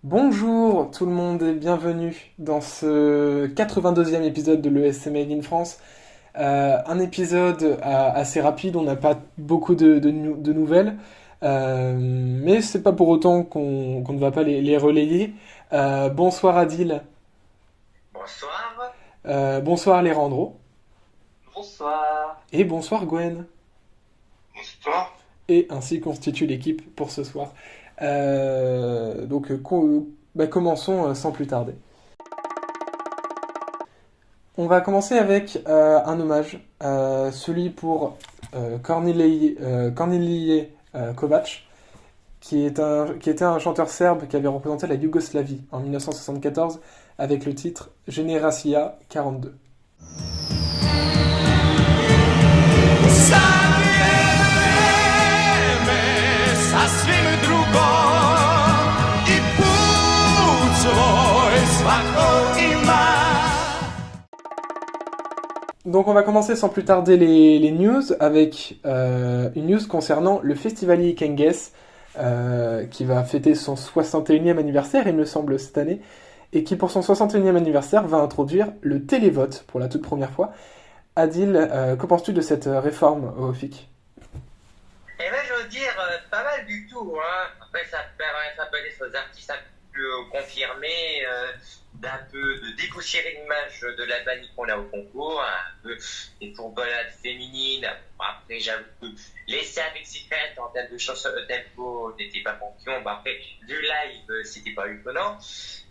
Bonjour tout le monde et bienvenue dans ce 82e épisode de l'ESC Made in France. Un épisode assez rapide, on n'a pas beaucoup de nouvelles, mais c'est pas pour autant qu'on ne va pas les relayer. Bonsoir Adil, Bonsoir. bonsoir Leandro, Bonsoir. et bonsoir Gwen. Bonsoir. Et ainsi constitue l'équipe pour ce soir. Commençons sans plus tarder. On va commencer avec un hommage, celui pour Kornilije Kovač, qui était un chanteur serbe qui avait représenté la Yougoslavie en 1974 avec le titre Generacija 42. Donc on va commencer sans plus tarder les news avec une news concernant le Festivalier Kenges qui va fêter son 61e anniversaire, il me semble, cette année, et qui pour son 61e anniversaire va introduire le télévote pour la toute première fois. Adil, que penses-tu de cette réforme au FIC? Eh ben, je veux dire, pas mal du tout, hein. Après, ça permet aux artistes un peu confirmés d'un peu de dépoussiérer l'image de l'Albanie qu'on a au concours, un peu des fourgonnades féminines. Après, j'avoue que les avec Secret en termes de chansons tempo n'était pas bon. Bon, après, du live, c'était pas étonnant.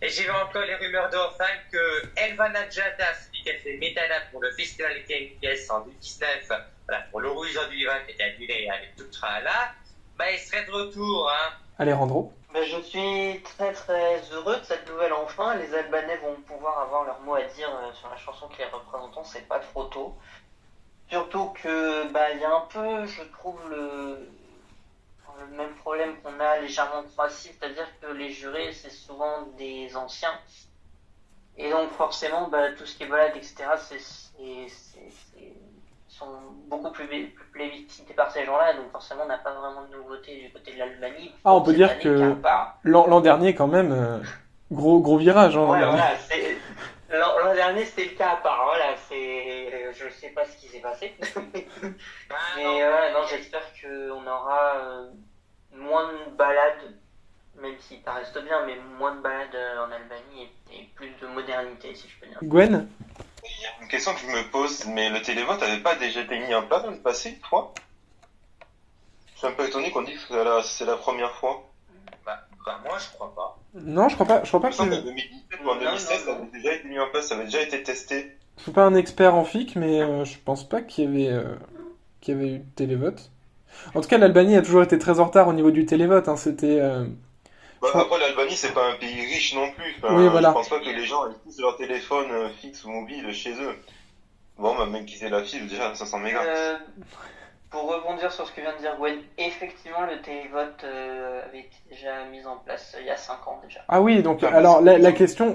Et j'ai vu encore les rumeurs d'enfin que Elvana Jata, celui qui a fait Metana pour le Festival KNPS en 2019, voilà, pour l'Eurovision 2020 qui était annulé avec tout le tralala, bah, il serait de retour, hein. Alejandro? Ben, je suis très très heureux de cette nouvelle enfin. Les Albanais vont pouvoir avoir leur mot à dire sur la chanson qui les représentons, c'est pas trop tôt. Surtout que bah il y a un peu, je trouve, le même problème qu'on a légèrement croissant, c'est-à-dire que les jurés c'est souvent des anciens. Et donc forcément bah, tout ce qui est balade, etc. Sont beaucoup plus plébiscités par ces gens-là, donc forcément on n'a pas vraiment de nouveauté du côté de l'Albanie. Ah, on peut dire que l'an dernier, quand même, gros virage. Hein, ouais, voilà, l'an dernier c'était le cas à part. Voilà, je sais pas ce qui s'est passé. Mais non, j'espère qu'on aura moins de balades, même si ça reste bien, mais moins de balades en Albanie et plus de modernité, si je peux dire. Gwen? Il y a une question que je me pose, mais le télévote n'avait pas déjà été mis en place dans le passé, une fois? Je suis un peu étonné qu'on dise que c'est la première fois. Bah, moi, je crois pas. Non, je crois pas Il me que semble c'est... qu'en 2017 ou en 2016, ça avait déjà été mis en place, ça avait déjà été testé. Je suis pas un expert en FIC, mais je pense pas qu'il y avait eu de télévote. En tout cas, l'Albanie a toujours été très en retard au niveau du télévote. Hein, c'était... Bah, après, l'Albanie, c'est pas un pays riche non plus. Enfin, Oui, voilà. Je pense pas que les gens aient tous leur téléphone fixe ou mobile chez eux. Bon, bah, même qu'ils aient la fibre, déjà, 500 mégas. Pour rebondir sur ce que vient de dire Gwen, effectivement, le télévote avait été déjà mis en place il y a 5 ans déjà. Ah oui, donc alors la question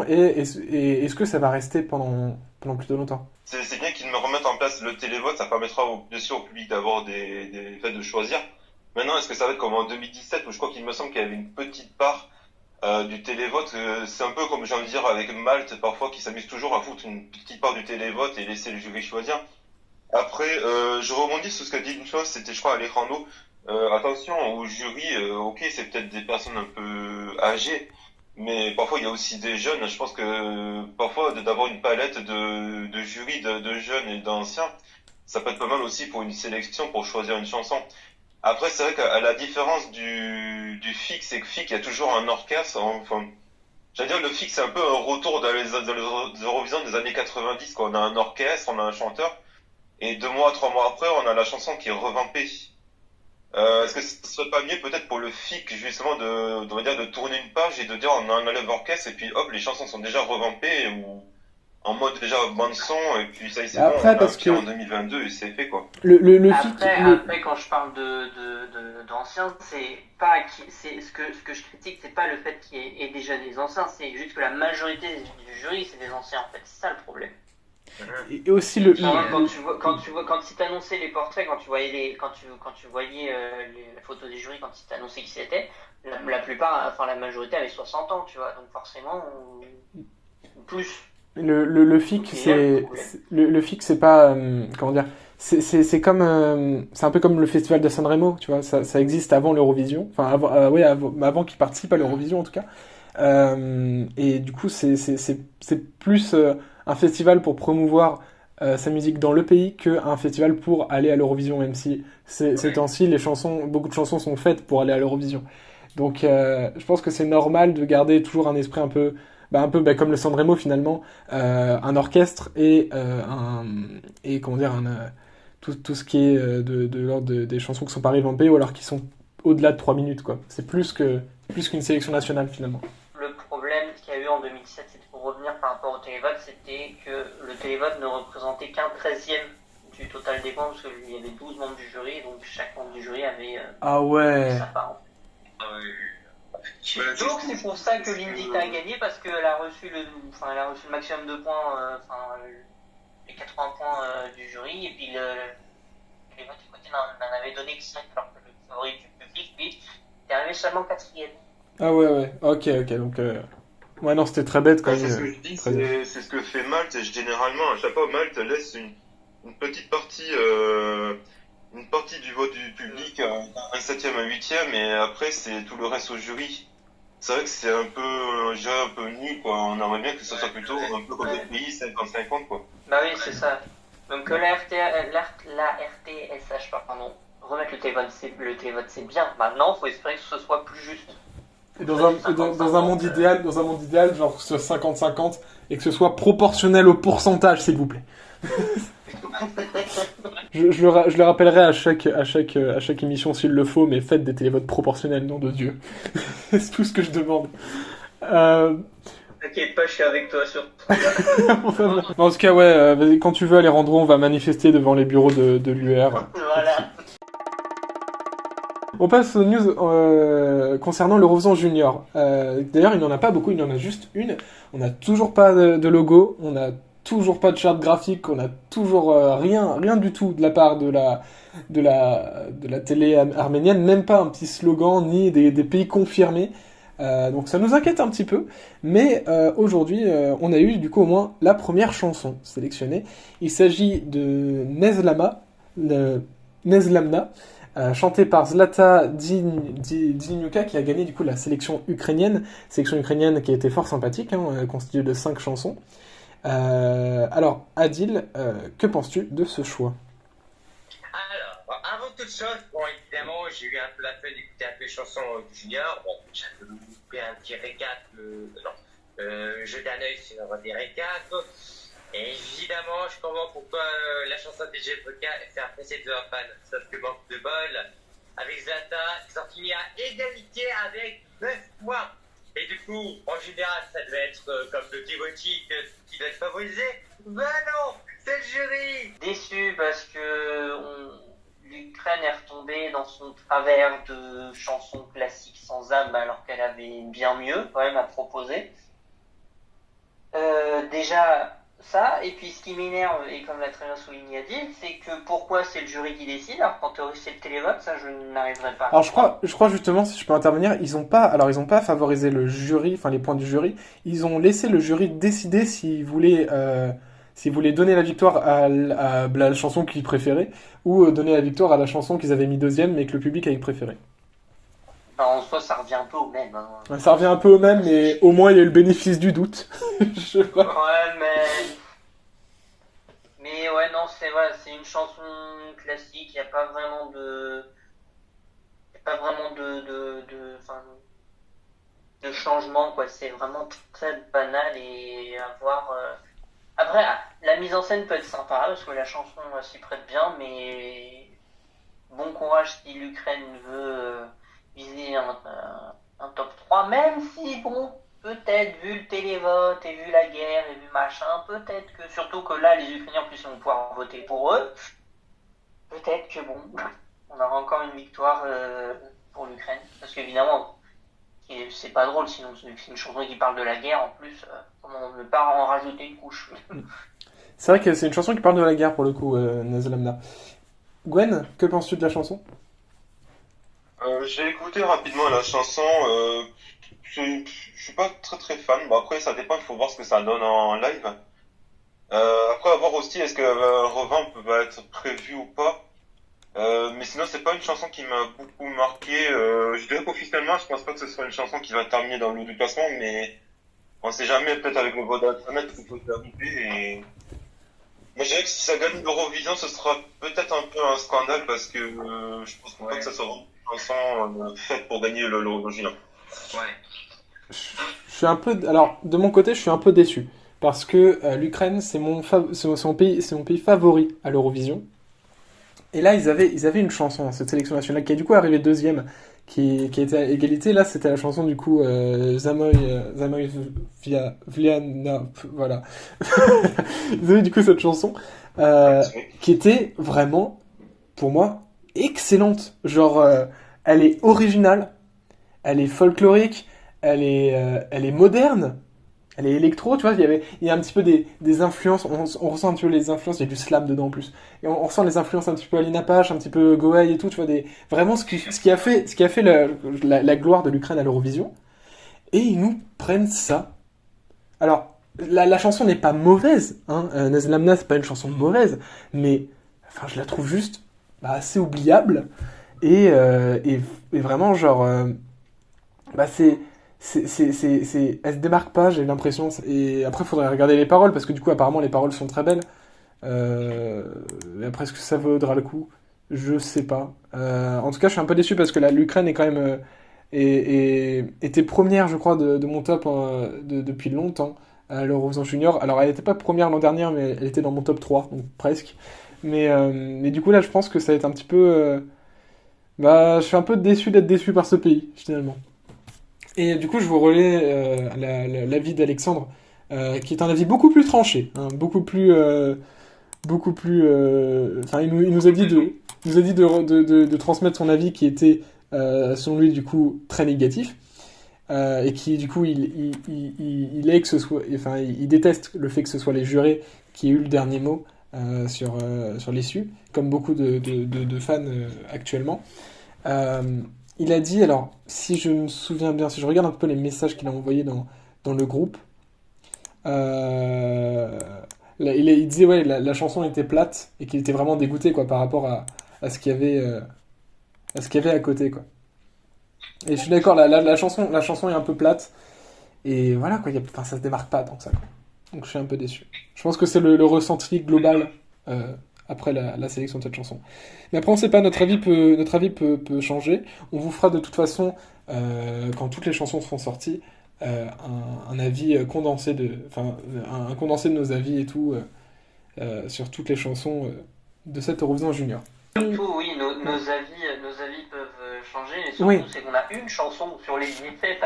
est est-ce que ça va rester pendant plutôt longtemps? C'est bien qu'ils me remettent en place le télévote, ça permettra bien sûr au public d'avoir des faits de choisir. Maintenant, est-ce que ça va être comme en 2017 où je crois qu'il me semble qu'il y avait une petite part du télévote, c'est un peu comme j'ai envie de dire avec Malte parfois qui s'amuse toujours à foutre une petite part du télévote et laisser le jury choisir. Après, je rebondis sur ce qu'a dit une chose, c'était je crois Alejandro. Attention au jury, ok c'est peut-être des personnes un peu âgées, mais parfois il y a aussi des jeunes. Je pense que parfois d'avoir une palette de jury de jeunes et d'anciens, ça peut être pas mal aussi pour une sélection pour choisir une chanson. Après, c'est vrai qu'à la différence du FIC, c'est que FIC, il y a toujours un orchestre. Enfin, j'allais dire, le FIC, c'est un peu un retour dans les Eurovision des années 90, quand on a un orchestre, on a un chanteur, et 2 mois, 3 mois après, on a la chanson qui est revampée. Est-ce que ce serait pas mieux peut-être pour le FIC, justement, on va dire, de tourner une page et de dire on enlève l'orchestre, et puis hop, les chansons sont déjà revampées, ou en mode déjà bande son, et puis ça y est, c'est bon, Après, on a parce un pied que en 2022 et c'est fait, quoi. le FIC... Après, quand je parle d'anciens, c'est pas ce que je critique, c'est pas le fait qu'il y ait déjà des anciens, c'est juste que la majorité du jury, c'est des anciens, en fait. C'est ça le problème. Et aussi le... Quand ils t'annonçaient les portraits, quand tu voyais la photo des jurys, quand ils t'annonçaient qui c'était, la plupart, enfin la majorité avait 60 ans, tu vois, donc forcément, plus. Le FIC, le FIC, c'est pas, comment dire, c'est comme, c'est un peu comme le festival de Sanremo, tu vois, ça existe avant l'Eurovision, enfin, avant qu'il participe à l'Eurovision en tout cas. Et du coup, c'est plus un festival pour promouvoir sa musique dans le pays qu'un festival pour aller à l'Eurovision, même si ces temps-ci, beaucoup de chansons sont faites pour aller à l'Eurovision. Donc, je pense que c'est normal de garder toujours un esprit un peu, comme le Sanremo finalement, un orchestre et comment dire, tout ce qui est de l'ordre des chansons qui sont pas revampées ou alors qui sont au-delà de 3 minutes, quoi. C'est plus qu'une sélection nationale finalement. Le problème qu'il y a eu en 2017, c'est pour revenir par rapport au télévote, c'était que le télévote ne représentait qu'un 13e du total des points, parce qu'il y avait 12 membres du jury, donc chaque membre du jury avait Ah ouais. sa part. Donc c'est pour ça que l'Indica a gagné, parce qu'elle a reçu le maximum de points, les 80 points du jury, et puis les votes du côté n'en avait donné que 5, alors que le favori du public, lui, est arrivé seulement 4e. Ah ouais, ok, donc... Ouais, non, c'était très bête quand même. C'est ce que je dis, c'est ce que fait Malte, et généralement, à chaque fois, Malte laisse une petite partie... une partie du vote du public, un 7e, un 8e, et après c'est tout le reste au jury. C'est vrai que c'est un peu, je dirais un peu nul, quoi. On aimerait bien que ça soit plutôt un peu comme d'autres pays, 50-50, quoi. Bah oui, c'est ça. Donc la RTSH, pardon, remettre le télévote c'est bien. Maintenant, il faut espérer que ce soit plus juste. Et dans un monde idéal, genre que ce soit 50-50 et que ce soit proportionnel au pourcentage, s'il vous plaît. Je le rappellerai à chaque émission s'il le faut, mais faites des télévotes proportionnels, nom de Dieu. C'est tout ce que je demande. T'inquiète pas, je suis avec toi sur. En tout cas, ouais, quand tu veux, Alejandro, on va manifester devant les bureaux de l'UR. Voilà. On passe aux news concernant l'Eurovision Junior. D'ailleurs, il n'y en a pas beaucoup, il y en a juste une. On n'a toujours pas de logo, on n'a toujours pas de charte graphique, on n'a toujours rien du tout de la part de la télé arménienne, même pas un petit slogan ni des pays confirmés. Donc ça nous inquiète un petit peu, mais aujourd'hui on a eu du coup au moins la première chanson sélectionnée. Il s'agit de Nezlamna, chantée par Zlata Dzyniuka, qui a gagné du coup la sélection ukrainienne qui a été fort sympathique, constituée de 5 chansons. Alors Adil, que penses-tu de ce choix? Alors, avant toute chose, bon, évidemment, j'ai eu un peu la peine d'écouter un peu les chansons du Junior. Bon, j'avais loupé un petit récap, jeter un œil sur des récaps. Et évidemment, je comprends pourquoi la chanson de DJPK fait apprécier de leurs fans. Sauf que manque de bol, avec Zlata, ils sont finis à égalité avec 9 points. Et du coup, en général, ça devait être comme le Divotique qui doit être favorisé. Ben non, c'est le jury. Déçu parce que l'Ukraine est retombée dans son travers de chansons classiques sans âme alors qu'elle avait bien mieux quand même à proposer. Déjà ça, et puis ce qui m'énerve, et comme l'a très bien souligné Adil, c'est que pourquoi c'est le jury qui décide, alors qu'en théorie c'est le télévote, ça je n'arriverai pas. Alors je crois justement, si je peux intervenir, ils ont pas favorisé le jury, enfin les points du jury, ils ont laissé le jury décider s'ils voulaient donner la victoire à la chanson qu'ils préféraient, ou donner la victoire à la chanson qu'ils avaient mis deuxième mais que le public avait préféré. En soi, ça revient un peu au même. Hein. Ça revient un peu au même, mais au moins il y a eu le bénéfice du doute. Ouais, mais ouais, non, c'est une chanson classique. Il n'y a pas vraiment de changement, quoi. C'est vraiment très banal et à voir. Après, la mise en scène peut être sympa parce que la chanson s'y prête bien, mais bon courage si l'Ukraine veut viser un top 3, même si, bon, peut-être, vu le télévote et vu la guerre et vu machin, peut-être que, surtout que là, les Ukrainiens, en plus, vont pouvoir voter pour eux, peut-être que, bon, on aura encore une victoire pour l'Ukraine. Parce qu'évidemment, c'est pas drôle, sinon c'est une chanson qui parle de la guerre, en plus, comment ne pas en rajouter une couche. C'est vrai que c'est une chanson qui parle de la guerre pour le coup, Nazalamna. Gwen, que penses-tu de la chanson? J'ai écouté rapidement la chanson. Je suis pas très très fan. Bon, après, ça dépend, il faut voir ce que ça donne en live. Après, à voir aussi, est-ce que un revamp va être prévu ou pas. Mais sinon, c'est pas une chanson qui m'a beaucoup marqué. Je dirais qu'officiellement, je pense pas que ce soit une chanson qui va terminer dans le lot du classement, mais on sait jamais, peut-être avec le vote d'internet, tout peut arriver. Et moi, je dirais que si ça gagne l'Eurovision, ce sera peut-être un peu un scandale parce que je pense pas que Ouais, ça sera une chanson faite pour gagner l'Eurovision. ouais. Je suis un peu, alors de mon côté, je suis un peu déçu parce que l'Ukraine, c'est mon pays favori à l'Eurovision. Et là, ils avaient une chanson dans cette sélection nationale qui est du coup arrivée deuxième, qui était à égalité. Là, c'était la chanson du coup Zamoy Vliana, voilà. Ils avaient du coup cette chanson euh, qui était vraiment, pour moi, excellente. Genre, elle est originale, elle est folklorique, elle est moderne. Elle est électro, tu vois, il y a un petit peu des influences, on ressent un petit peu les influences, il y a du slam dedans en plus. Et on ressent les influences un petit peu Alina Pache, un petit peu Goei et tout, tu vois, vraiment ce qui a fait la gloire de l'Ukraine à l'Eurovision. Et ils nous prennent ça. Alors, la chanson n'est pas mauvaise, hein, Nazlamna, c'est pas une chanson mauvaise, mais enfin, je la trouve juste assez oubliable. Et vraiment, genre, bah elle se démarque pas, j'ai l'impression. Et après, il faudrait regarder les paroles, parce que du coup, apparemment, les paroles sont très belles. Euh, et après, est-ce que ça vaudra le coup? Je sais pas. En tout cas, je suis un peu déçu parce que l'Ukraine est quand même était première, je crois, de mon top depuis longtemps à l'Eurovision Junior. Alors, elle n'était pas première l'an dernier, mais elle était dans mon top 3 donc presque. Mais du coup, là, je pense que ça va être un petit peu. Je suis un peu déçu d'être déçu par ce pays, finalement. Et du coup, je vous relais l'avis d'Alexandre, qui est un avis beaucoup plus tranché, hein, beaucoup plus. Enfin, il nous a dit de transmettre son avis qui était, selon lui, du coup, très négatif, et qui, du coup, il est que ce soit, enfin, il déteste le fait que ce soit les jurés qui aient eu le dernier mot sur l'issue, comme beaucoup de fans actuellement. Euh, il a dit, alors, si je me souviens bien, si je regarde un peu les messages qu'il a envoyés dans le groupe, euh, il disait, ouais, la chanson était plate et qu'il était vraiment dégoûté, quoi, par rapport à ce qu'il y avait, à ce qu'il y avait à côté, quoi. Et je suis d'accord, la chanson est un peu plate et voilà, quoi, enfin, ça se démarque pas tant que ça, quoi. Donc je suis un peu déçu. Je pense que c'est le ressenti global euh, après la sélection de cette chanson. Mais après, on sait pas, notre avis peut changer. On vous fera de toute façon, quand toutes les chansons seront sorties, un avis condensé enfin, un condensé de nos avis et tout sur toutes les chansons de cette Eurovision Junior. Surtout, oui, nos avis peuvent changer, mais Oui, surtout, c'est qu'on a une chanson sur les 17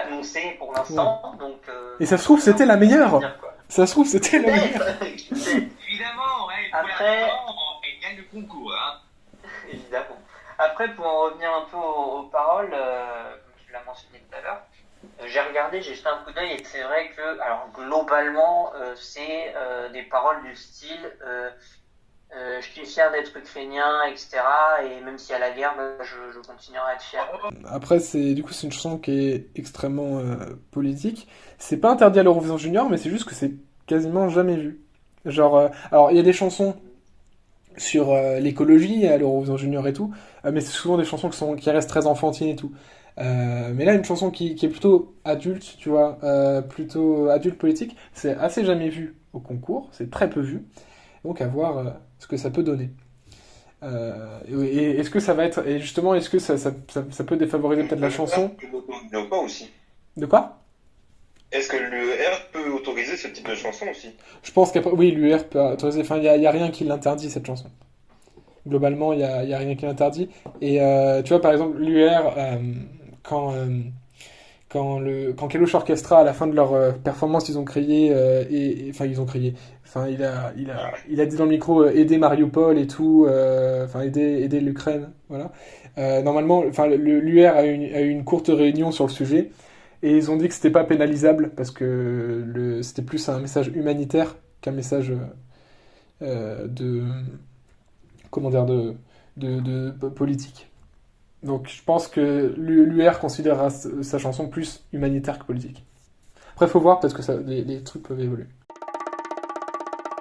annoncées pour oui. l'instant, donc Et ça se trouve, c'est un c'était peu la ce que je veux meilleure. dire, quoi. Ça se trouve, c'était la meilleure. Peut-être, Évidemment, ouais, pour Après, l'instant, elle gagne le concours. Hein. évidemment. Après, pour en revenir un peu aux paroles, comme tu l'as mentionné tout à l'heure, j'ai regardé, j'ai jeté un coup d'œil et c'est vrai que, alors globalement, c'est des paroles du style je suis fier d'être ukrainien, etc. Et même s'il y a la guerre, bah, je continuerai à être fier. Après, c'est une chanson qui est extrêmement politique. C'est pas interdit à l'Eurovision Junior, mais c'est juste que c'est quasiment jamais vu. Genre, alors il y a des chansons sur l'écologie à l'Eurovision Junior et tout, mais c'est souvent des chansons qui restent très enfantines et tout. Mais là, une chanson qui est plutôt adulte, tu vois, plutôt adulte politique, c'est assez jamais vu au concours, c'est très peu vu. Donc à voir ce que ça peut donner. Et est-ce que ça va être. Et justement, est-ce que ça peut défavoriser peut-être la chanson? Le pas aussi. De quoi? Est-ce que l'UR peut autoriser ce type de chanson aussi? Je pense qu'après. Oui, l'UR peut autoriser. Enfin, il y a rien qui l'interdit, cette chanson. Globalement, il y a rien qui l'interdit. Et tu vois, par exemple, l'UR, quand. Quand Kalush Orchestra, à la fin de leur performance, ils ont crié, enfin ils ont crié, enfin il a dit dans le micro aider Mariupol et tout, enfin aider l'Ukraine, voilà. Normalement, enfin l'UR a eu une courte réunion sur le sujet et ils ont dit que c'était pas pénalisable parce que c'était plus un message humanitaire qu'un message de comment dire de politique. Donc je pense que l'UR considérera sa chanson plus humanitaire que politique. Après, faut voir parce que les trucs peuvent évoluer.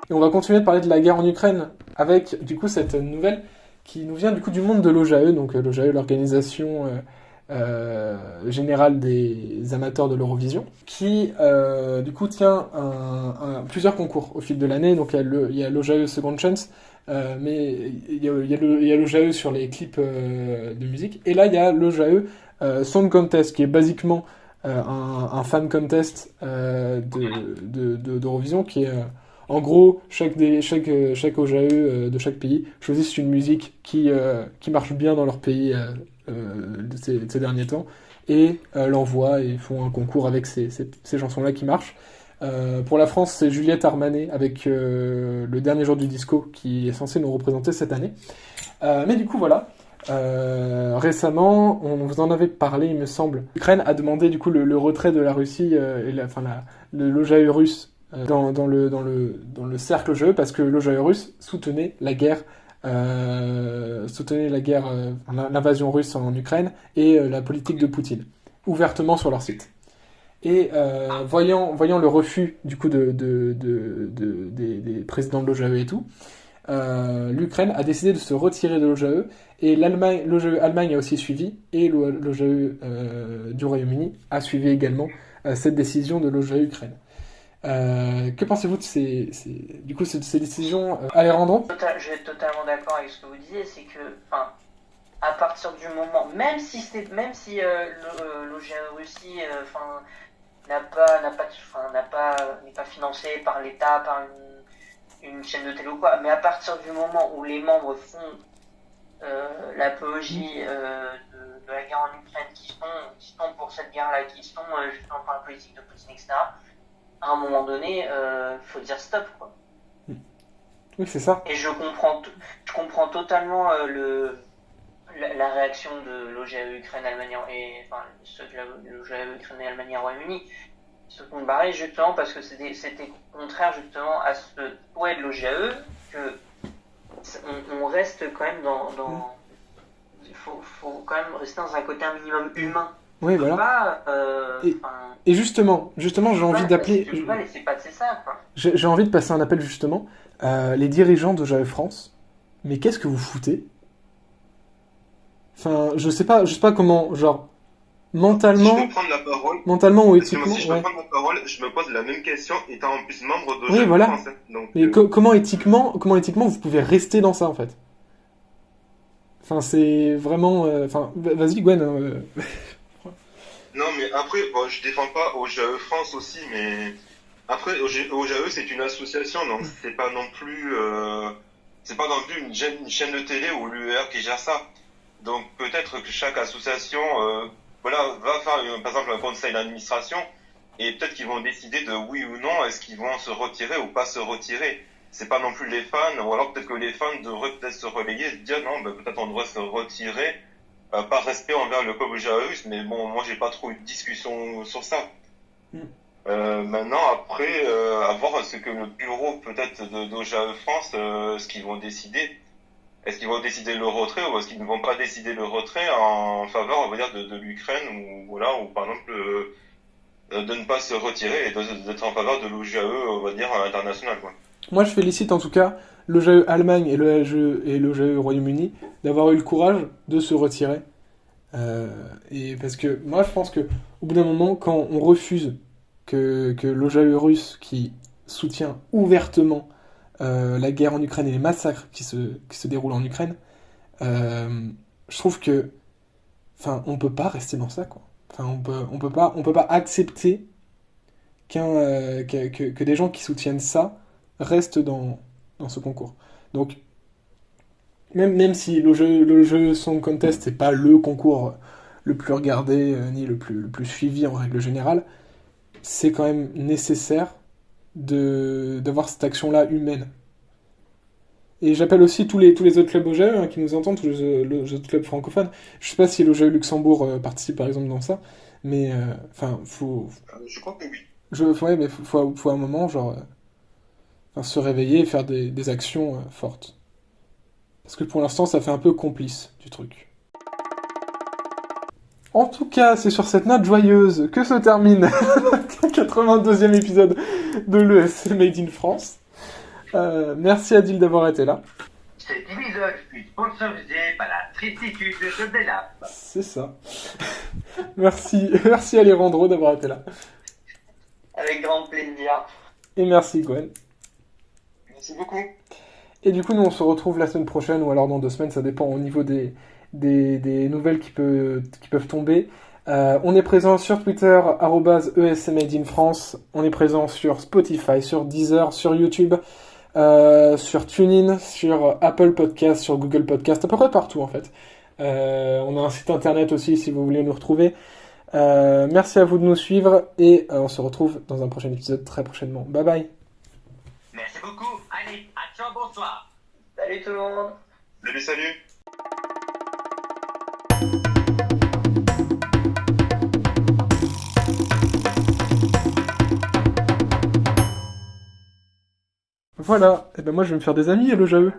Et on va continuer de parler de la guerre en Ukraine avec du coup cette nouvelle qui nous vient du coup du monde de l'OJAE, donc l'OJAE, l'organisation générale des amateurs de l'Eurovision, qui du coup tient plusieurs concours au fil de l'année. Donc il y a l'OJAE Second Chance, mais il y a l'OJAE sur les clips de musique, et là il y a l'OJAE Song Contest, qui est basiquement un fan contest d'Eurovision, qui est en gros, chaque OJAE de chaque pays choisissent une musique qui marche bien dans leur pays de ces derniers temps et l'envoient et font un concours avec ces chansons-là qui marchent. Pour la France, c'est Juliette Armanet avec Le Dernier Jour du Disco qui est censé nous représenter cette année. Mais du coup, voilà. Récemment, on vous en avait parlé, il me semble. L'Ukraine a demandé du coup le retrait de la Russie et l'OJAE russe dans le cercle OJAE parce que l'OJAE russe soutenait l'invasion russe en Ukraine et la politique de Poutine, ouvertement sur leur site. Et voyant le refus du coup des présidents de l'OJAE et tout, l'Ukraine a décidé de se retirer de l'OJAE et l'OJAE Allemagne a aussi suivi et l'OJAE du Royaume-Uni a suivi également cette décision de l'OJAE Ukraine. Que pensez-vous de ces décisions, Alejandro ? Je suis totalement d'accord avec ce que vous disiez, c'est que, à partir du moment, même si l'OJAE Russie, n'est pas financé par l'État, par une chaîne de télé ou quoi, mais à partir du moment où les membres font l'apologie de la guerre en Ukraine, qui sont pour cette guerre-là, qui sont justement pour la politique de Poutine, etc., à un moment donné, faut dire stop, quoi. Oui, c'est ça. Et je comprends totalement la réaction de l'OJAE Ukraine-Allemagne et ceux de l'OJAE Ukraine-Allemagne et Royaume-Uni se sont barrés justement parce que c'était contraire justement à ce souhait de l'OJAE que on reste quand même il faut quand même rester dans un côté un minimum humain. Oui, voilà. Et justement, j'ai envie d'appeler. Tu peux pas laisser passer ça, quoi. J'ai envie de passer un appel justement. Les dirigeants d'OJAE France, mais qu'est-ce que vous foutez ? Enfin, je sais pas comment, genre, mentalement. Si je peux prendre la parole. Mentalement ou éthiquement. Si je peux prendre la parole, je me pose la même question étant en plus membre d'OJAE oui, voilà. France. Donc, mais comment éthiquement vous pouvez rester dans ça en fait ? Enfin, c'est vraiment. Vas-y, Gwen. Non, mais après, je défends pas OJAE France aussi, mais après, OJAE, c'est une association, donc c'est pas non plus une chaîne de télé ou l'UR qui gère ça. Donc peut-être que chaque association, va faire par exemple un conseil d'administration, et peut-être qu'ils vont décider de oui ou non, est-ce qu'ils vont se retirer ou pas se retirer. C'est pas non plus les fans, ou alors peut-être que les fans devraient peut-être se relayer et se dire non, peut-être on devrait se retirer. Par respect envers le peuple OJAE, mais bon, moi j'ai pas trop eu de discussion sur ça. Maintenant, après, à voir ce que le bureau peut-être d'OJAE France, ce qu'ils vont décider. Est-ce qu'ils vont décider le retrait ou est-ce qu'ils ne vont pas décider le retrait en faveur, on va dire, de l'Ukraine ou par exemple de ne pas se retirer et d'être en faveur de l'OJAE, on va dire, à l'international, quoi. Moi, je félicite en tout cas l'OJAE Allemagne et l'OJAE Royaume-Uni d'avoir eu le courage de se retirer. Et parce que moi, je pense que au bout d'un moment, quand on refuse que l'OJAE russe, qui soutient ouvertement la guerre en Ukraine et les massacres qui se déroulent en Ukraine, je trouve que, on peut pas rester dans ça, quoi. On peut pas accepter que des gens qui soutiennent ça restent dans ce concours. Donc, même si l'OJAE Song Contest c'est pas le concours le plus regardé ni le plus suivi en règle générale, c'est quand même nécessaire d'avoir cette action-là humaine. Et j'appelle aussi tous les autres clubs OJAE qui nous entendent, tous les autres clubs francophones. Je sais pas si l'OJAE Luxembourg participe par exemple dans ça, mais faut. Je crois que oui. Mais faut à un moment, genre. enfin, se réveiller et faire des actions fortes. Parce que pour l'instant, ça fait un peu complice du truc. En tout cas, c'est sur cette note joyeuse que se termine le 82e épisode de l'ESC Made in France. Merci Adil d'avoir été là. Cet épisode fut sponsorisé par la tristitude de Della. C'est ça. Merci Alejandro d'avoir été là. Avec grand plaisir. Et merci Gwen. Merci beaucoup. Et du coup, nous on se retrouve la semaine prochaine ou alors dans 2 semaines, ça dépend au niveau des nouvelles qui peuvent tomber. On est présent sur Twitter, @ESCMadeInFrance. On est présent sur Spotify, sur Deezer, sur YouTube, sur TuneIn, sur Apple Podcast, sur Google Podcast, à peu près partout en fait. On a un site internet aussi si vous voulez nous retrouver. Merci à vous de nous suivre et on se retrouve dans un prochain épisode très prochainement. Bye bye. Merci beaucoup. Allez, à ciao, bonsoir. Salut tout le monde. Salut. Voilà, et ben moi je vais me faire des amis à l'OJAE.